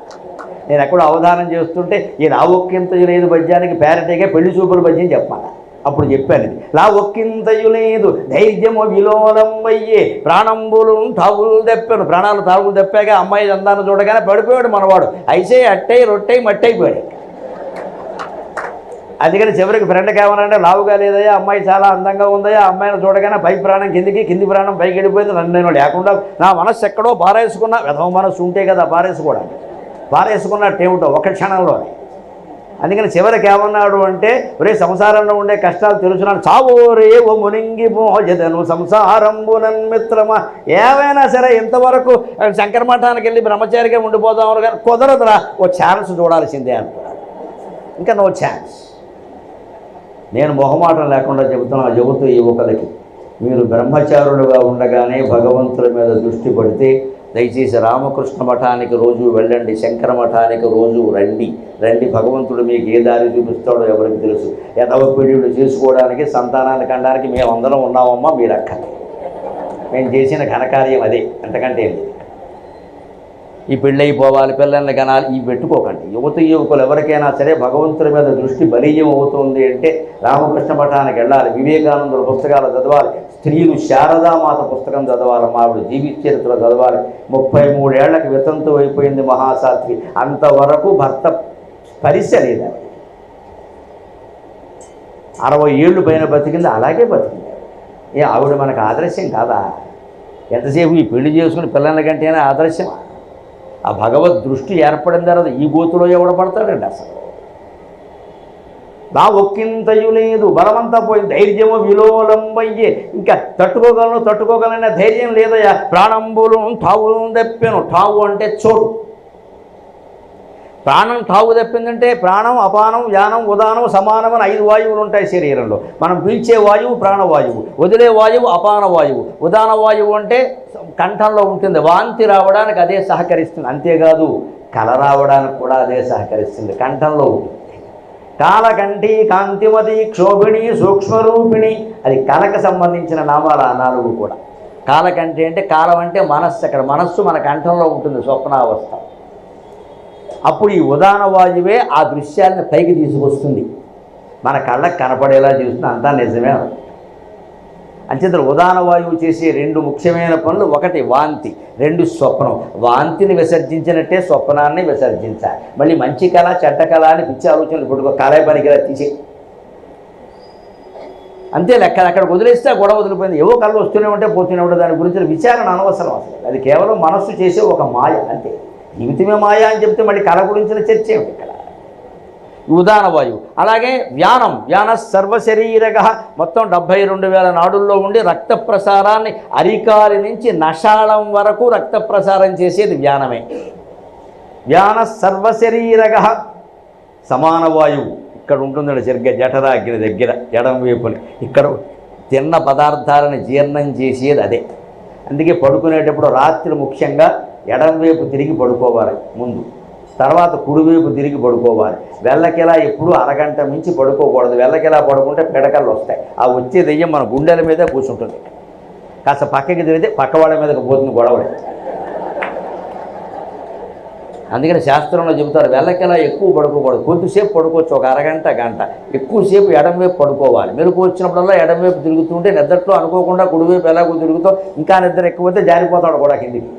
[SPEAKER 1] నేను ఎక్కడో అవధానం చేస్తుంటే ఈ లావొక్కింతయు లేదు పద్యానికి ప్యారటీగా పెళ్లి చూపుల పద్యం చెప్పాలి. అప్పుడు చెప్పాను ఇది. లావొక్కింతయు లేదు ధైర్యము విలోలంబయ్యే ప్రాణంబులు తాగులు తెప్పాను. ప్రాణాలు తాగులు తెప్పాక అమ్మాయి అందాన్ని చూడగానే పడిపోయాడు మనవాడు. అయితే అట్టై రొట్టై మట్టయిపోయాడు. అందుకని చివరికి ఫ్రెండ్కి ఏమనంటే లావుగా లేదయ్యా, అమ్మాయి చాలా అందంగా ఉందయ్యా, అమ్మాయిని చూడగానే పై ప్రాణం కిందికి, కింది ప్రాణం పైకి వెళ్ళిపోయింది. నన్ను నేను లేకుండా నా మనస్సు ఎక్కడో పారేసుకున్నా. వెధవ మనస్సు ఉంటే కదా పారేసుకోవడానికి. పారేసుకున్నట్టు ఏమిటో ఒక క్షణంలోనే. అందుకని చివరికి ఏమన్నాడు అంటే, ఒరే సంసారంలో ఉండే కష్టాలు తెలుసున్నాను, చావోరే ఓ మునింగిపోజెదను సంసారంబునన్ మిత్రమా. ఏమైనా సరే ఇంతవరకు శంకర మఠానికి వెళ్ళి బ్రహ్మచారిగా ఉండిపోదాం కానీ కుదరదురా, ఓ ఛాన్స్ చూడాల్సిందే అంటున్నాడు. ఇంకా నో ఛాన్స్. నేను మొహమాటం లేకుండా చెబుతూ యువకులకి, మీరు బ్రహ్మచారులుగా ఉండగానే భగవంతుల మీద దృష్టి పడితే దయచేసి రామకృష్ణ మఠానికి రోజు వెళ్ళండి, శంకర మఠానికి రోజు రండి. భగవంతుడు మీకు ఏ దారి చూపిస్తాడో ఎవరికి తెలుసు. యథవపీడులు చేసుకోవడానికి, సంతానాన్ని కనడానికి మేమందరం ఉన్నామమ్మా, మీరు అక్కర్లేదు. మేము చేసిన ఘనకార్యం అదే, అంతకంటే ఏంటి. ఈ పెళ్ళైపోవాలి, పిల్లల్ని కనాలి, ఇవి పెట్టుకోకండి. యువకులు ఎవరికైనా సరే భగవంతుడి మీద దృష్టి బలీయం అవుతుంది అంటే రామకృష్ణ మఠానికి వెళ్ళాలి, వివేకానందుల పుస్తకాలు చదవాలి, స్త్రీలు శారదామాత పుస్తకం చదవాలి, ఆవిడ జీవిత చరిత్ర చదవాలి. 33 ఏళ్లకు వితంతు అయిపోయింది మహాసాధ్వి. అంతవరకు భర్త స్పరిశ లేదా. 60 ఏళ్ళు పైన బతికింది, అలాగే బతికింది. ఆవిడ మనకు ఆదర్శం కాదా? ఎంతసేపు ఈ పెళ్లి చేసుకుని పిల్లల కంటేనే ఆదర్శం. ఆ భగవద్ దృష్టి ఏర్పడిన తర్వాత ఈ గోతులో ఎవడ పడతాడండి అసలు. నా ఒక్కింతయు లేదు, బలమంతా పోయింది, ధైర్యము విలోలంబయ్యే. ఇంకా తట్టుకోగలనే ధైర్యం లేదయ్యా. ప్రాణంబులు ఠావులు తెప్పాను. ఠావు అంటే చోటు. ప్రాణం ఠావు తెప్పిందంటే ప్రాణం, అపానం, యానం, ఉదానం, సమానం అని 5 వాయువులు ఉంటాయి శరీరంలో. మనం పీల్చే వాయువు ప్రాణవాయువు, వదిలే వాయువు అపాన వాయువు. ఉదాన వాయువు అంటే కంఠంలో ఉంటుంది, వాంతి రావడానికి అదే సహకరిస్తుంది. అంతేకాదు కల రావడానికి కూడా అదే సహకరిస్తుంది, కంఠంలో ఉంటుంది. కాలకంఠి, కాంతిమతి, క్షోభిణి, సూక్ష్మరూపిణి, అది కళకు సంబంధించిన నామాలు ఆ 4 కూడా. కాలకంఠి అంటే కాలం అంటే మనస్సు. అక్కడ మనస్సు మన కంఠంలో ఉంటుంది స్వప్నావస్థ. అప్పుడు ఈ ఉదాన వాయువే ఆ దృశ్యాలను పైకి తీసుకొస్తుంది, మన కళ్ళకు కనపడేలా చేస్తుంది. అంతా నిజమే. అంచేత ఉదాన వాయువు చేసే 2 ముఖ్యమైన పనులు, 1 వాంతి, 2 స్వప్నం. వాంతిని విసర్జించినట్టే స్వప్నాన్ని విసర్జించాలి. మళ్ళీ మంచి కళ చెడ్డ కళ అని పిచ్చి ఆలోచనలు పుట్టుకో, కళే పనికిరా తీసే. అంతే లెక్క. అక్కడికి వదిలేస్తే గొడవ వదిలిపోయింది. ఏవో కళ్ళు వస్తూనే ఉంటే పోతూనే ఉంటే దాని గురించి విచారణ అనవసరం అసలు. అది కేవలం మనస్సు చేసే ఒక మాయ అంతే. జీవితమే మాయ అని చెప్తే మళ్ళీ కళ గురించిన చర్చ ఏమిటి ఇక్కడ? ఉదాన వాయువు. అలాగే వ్యాన సర్వశరీరగ, మొత్తం 72,000 నాడుల్లో ఉండి రక్త ప్రసారాన్ని అరికాలి నుంచి నషాళం వరకు రక్త ప్రసారం చేసేది వ్యానమే. వ్యాన సర్వశరీరగ. సమాన వాయువు ఇక్కడ ఉంటుందండి, సరిగ్గా జఠరాగ్ని దగ్గర, ఎడం వైపుని. ఇక్కడ తిన్న పదార్థాలను జీర్ణం చేసేది అదే. అందుకే పడుకునేటప్పుడు రాత్రి ముఖ్యంగా ఎడం వైపు తిరిగి పడుకోవాలి ముందు, తర్వాత కుడివైపు తిరిగి పడుకోవాలి. వెళ్ళకిలా ఎప్పుడు అరగంట మించి పడుకోకూడదు. వెళ్ళకిలా పడుకుంటే పిడకలు వస్తాయి. ఆ వచ్చే దెయ్యం మన గుండెల మీదే కూర్చుంటుంది. కాస్త పక్కకి తిరిగితే పక్క వాళ్ళ మీదకి పోతుంది గొడవలే. అందుకని శాస్త్రంలో చెబుతారు వెళ్ళకెలా ఎక్కువ పడుకోకూడదు, కొద్దిసేపు పడుకోవచ్చు, ఒక అరగంట గంట. ఎక్కువసేపు ఎడంవైపు పడుకోవాలి. మెలకు వచ్చినప్పుడల్లా ఎడంవైపు తిరుగుతుంటే నిద్రలో అనుకోకుండా కుడివైపు ఎలాగో తిరుగుతాం, ఇంకా నిద్ర ఎక్కువైతే జారిపోతాడు కూడా కిందికి.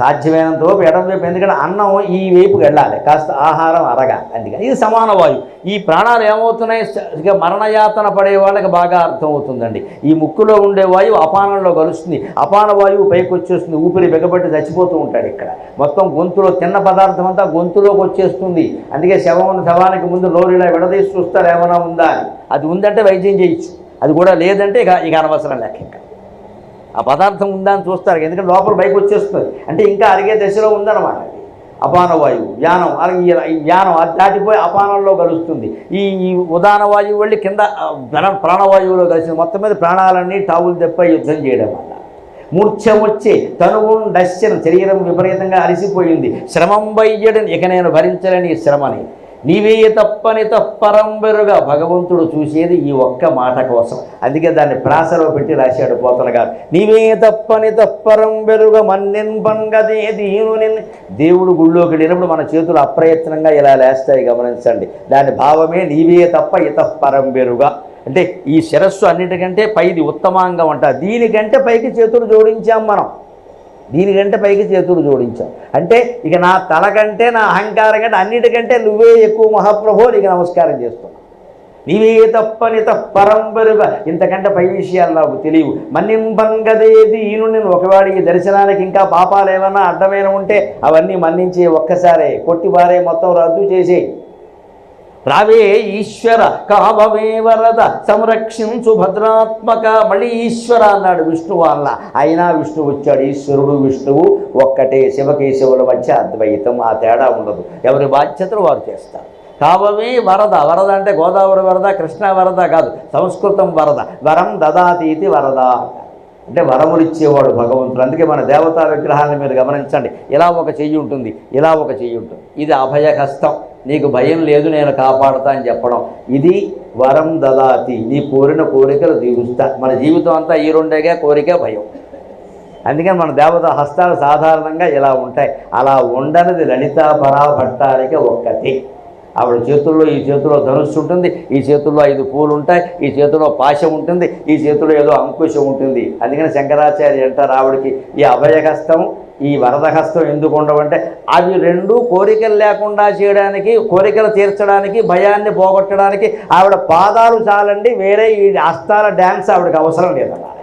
[SPEAKER 1] సాధ్యమైనంత వరకు ఎడం వైపు, ఎందుకంటే అన్నం ఈ వైపుకి వెళ్ళాలి, కాస్త ఆహారం అరగాలి. అందుకని ఇది సమాన వాయువు. ఈ ప్రాణాలు ఏమవుతున్నాయి, ఇక మరణయాతన పడే వాళ్ళకి బాగా అర్థమవుతుందండి. ఈ ముక్కులో ఉండే వాయువు అపానంలో కలుస్తుంది, అపాన వాయువు పైకి వచ్చేస్తుంది, ఊపిరి బిగబట్టి చచ్చిపోతూ ఉంటాడు. ఇక్కడ మొత్తం గొంతులో తిన్న పదార్థం అంతా గొంతులోకి వచ్చేస్తుంది. అందుకే శవానికి ముందు నోరులా విడదీసి చూస్తారు ఏమైనా ఉందా అని. అది ఉందంటే వైద్యం చేయొచ్చు, అది కూడా లేదంటే ఇక అనవసరం లెక్క. ఇంకా ఆ పదార్థం ఉందా అని చూస్తారు, ఎందుకంటే లోపల బయటకు వచ్చేస్తుంది, అంటే ఇంకా అరిగే దశలో ఉందన్నమాట. అపాన వాయువు వ్యానం, ఈ వ్యానం అది దాటిపోయి అపానంలో కలుస్తుంది. ఈ ఉదాన వాయువు వెళ్ళి కింద ప్రాణవాయువులో కలిసింది. మొత్తం మీద ప్రాణాలన్నీ టావులు తెప్ప యుద్ధం చేయడం వల్ల మూర్ఛ వచ్చే తనువు దశ్యన, శరీరం విపరీతంగా అలసిపోయింది. శ్రమం వయ్యడని, ఇక నేను భరించలేని ఈ శ్రమని. నీవే తప్పని తప్పరంబెరుగా, భగవంతుడు చూసేది ఈ ఒక్క మాట కోసం. అందుకే దాన్ని ప్రాసలో పెట్టి రాశాడు పోతన గారు. నీవే తప్పని తప్పరంబెరుగా మన్నెన్ పంగదే దీను నిన్ను. దేవుడు గుళ్ళోకి వెళ్ళినప్పుడు మన చేతులు అప్రయత్నంగా ఇలా లేస్తాయి, గమనించండి. దాని భావమే నీవే తప్ప ఇతఃపరంబెరుగా. అంటే ఈ శిరస్సు అన్నిటికంటే పైది ఉత్తమాంగం అంట, దీనికంటే పైకి చేతులు జోడించాం మనం, దీనికంటే పైకి చేతులు జోడించాం. అంటే ఇక నా తల కంటే, నా అహంకారం కంటే, అన్నిటికంటే నువ్వే ఎక్కువ మహాప్రభో, నీకు నమస్కారం చేస్తున్నావు. నీవే తప్పని తప్పరంబరుగా, ఇంతకంటే పై విషయాలు నాకు తెలియవు. మన్నింపంగదేది ఈను, నేను ఒకవాడికి దర్శనానికి ఇంకా పాపాలు ఏమన్నా అడ్డమైన ఉంటే అవన్నీ మన్నించే, ఒక్కసారే కొట్టిపారే, మొత్తం రద్దు చేసే. రావే ఈశ్వర కావవే వరద సంరక్షించు భద్రాత్మక. మళ్ళీ ఈశ్వర అన్నాడు విష్ణువు అన్న, అయినా విష్ణువు వచ్చాడు. ఈశ్వరుడు విష్ణువు ఒక్కటే, శివకేశవుల మధ్య అద్వైతం, ఆ తేడా ఉండదు. ఎవరి బాధ్యతలు వారు చేస్తారు. కావవే వరద, వరద అంటే గోదావరి వరద, కృష్ణా వరద కాదు, సంస్కృతం వరద. వరం దదాతీతి వరద అంటే వరములు ఇచ్చేవాడు భగవంతుడు. అందుకే మన దేవతా విగ్రహాలను మీరు గమనించండి, ఇలా ఒక చెయ్యి ఉంటుంది, ఇలా ఒక చెయ్యి ఉంటుంది. ఇది అభయహస్తం, నీకు భయం లేదు, నేను కాపాడుతా అని చెప్పడం. ఇది వరం దదాతి, నీ కోరిన కోరికలు తీరుస్తా. మన జీవితం అంతా ఈ రెండేగా, కోరిక భయం. అందుకని మన దేవతా హస్తాలు సాధారణంగా ఇలా ఉంటాయి. అలా ఉండనిది లలితా పరాభట్టారిక ఒక్కటి. ఆవిడ చేతుల్లో, ఈ చేతిలో ధనుస్సు ఉంటుంది, ఈ చేతుల్లో 5 పూలు ఉంటాయి, ఈ చేతిలో పాశం ఉంటుంది, ఈ చేతిలో ఏదో అంకుశం ఉంటుంది. అందుకని శంకరాచార్య అంటారు ఆవిడకి ఈ అభయహస్తం, ఈ వరదహస్తం ఎందుకు ఉండవంటే అవి రెండు కోరికలు లేకుండా చేయడానికి, కోరికలు తీర్చడానికి, భయాన్ని పోగొట్టడానికి ఆవిడ పాదాలు చాలండి, వేరే ఈ హస్తాల డ్యాన్స్ ఆవిడకి అవసరం లేదన్నారు.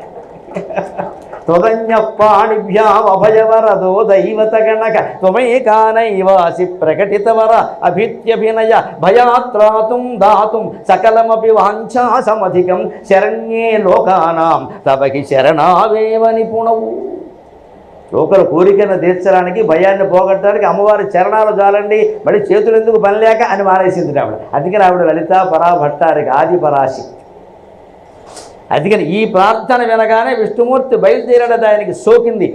[SPEAKER 1] త్వదన్యపాణిభ్యాం అభయవరదో దైవత గణక త్వమేకానైవాసి ప్రకటితవర అభిత్యభినయ భయాత్రాతుం దాతుం సకలమపి వాంఛా సమధికం శరణ్యే లోకానాం తవకి శరణావేవ నిపుణవు. లోకల కోరికను తీర్చడానికి, భయాన్ని పోగొట్టడానికి అమ్మవారి చరణాలు చాలండి, మళ్ళీ చేతులు ఎందుకు పని లేక అని మానేసింది ఆవిడ. అందుకని ఆవిడ లలితా పరాభట్టారిక, ఆది పరాశక్తి. అందుకని ఈ ప్రార్థన వినగానే విష్ణుమూర్తి బయలుదేరడం ఆయనకి సోకింది.